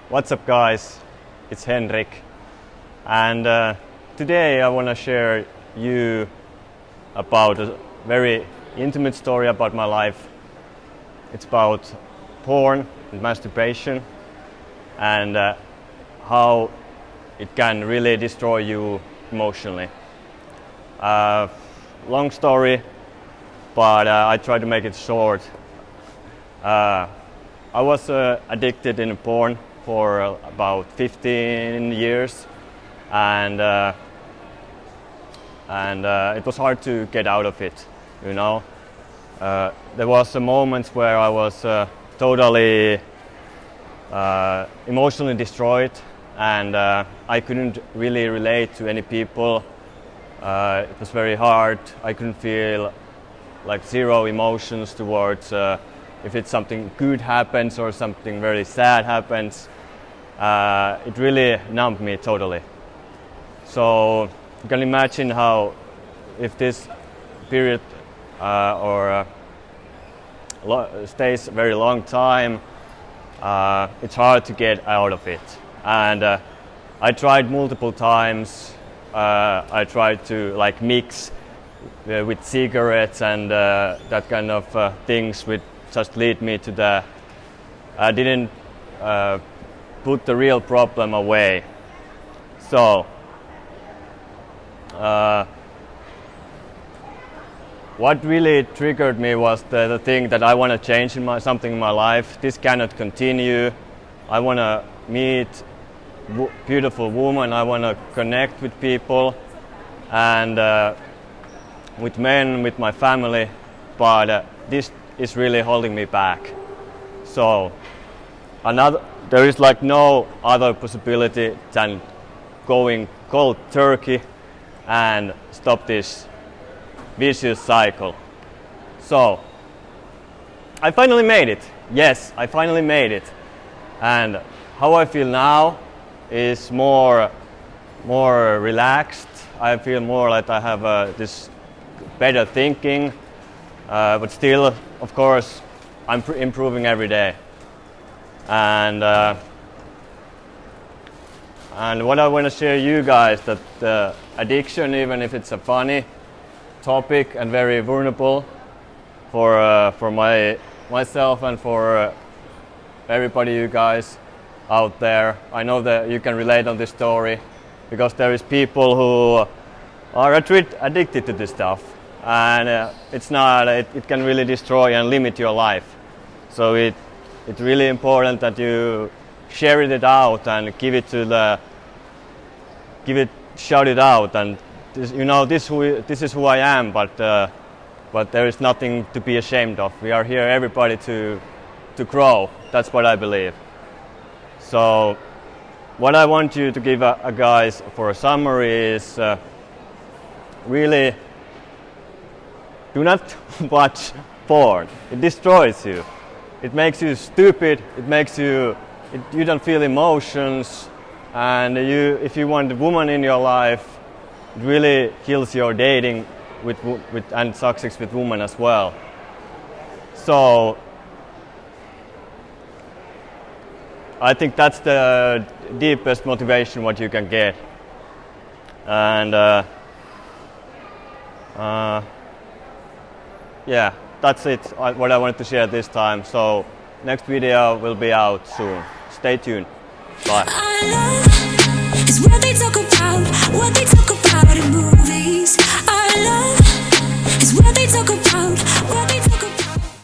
What's up guys, it's Henrik, and today I want to share you about a very intimate story about my life. It's about porn and masturbation and how it can really destroy you emotionally. Long story, but I try to make it short. I was addicted in porn for about 15 years, and it was hard to get out of it, you know. There was a moments where I was totally emotionally destroyed, and I couldn't really relate to any people. It was very hard. I couldn't feel like zero emotions towards if it's something good happens or something very sad happens. It really numbed me totally. So you can imagine how, if this period stays a very long time, it's hard to get out of it. And I tried multiple times. I tried to like mix with cigarettes and that kind of things, which just lead me to the. I didn't put the real problem away. So what really triggered me was the thing that I want to change in something in my life. This cannot continue. I want to meet beautiful women. I want to connect with people and with men, with my family, but this is really holding me back. So there is like no other possibility than going cold turkey and stop this vicious cycle. So I finally made it. Yes, I finally made it. And how I feel now is more relaxed. I feel more like I have this better thinking, but still, of course, I'm improving every day. And what I want to share you guys, that the addiction, even if it's a funny topic and very vulnerable for myself and for everybody, you guys out there, I know that you can relate on this story, because there is people who are addicted to this stuff, and it can really destroy and limit your life. So it's really important that you share it out and shout it out, and this is who I am, but there is nothing to be ashamed of. We are here, everybody, to grow. That's what I believe. So what I want you to give a guys for a summary is really do not watch porn. It destroys you. It makes you stupid. It makes you don't feel emotions, and if you want a woman in your life, it really kills your dating and success with women as well. So I think that's the deepest motivation what you can get. And yeah, that's it, what I wanted to share this time. So next video will be out soon. Stay tuned. Bye. Is what they talk about, and move.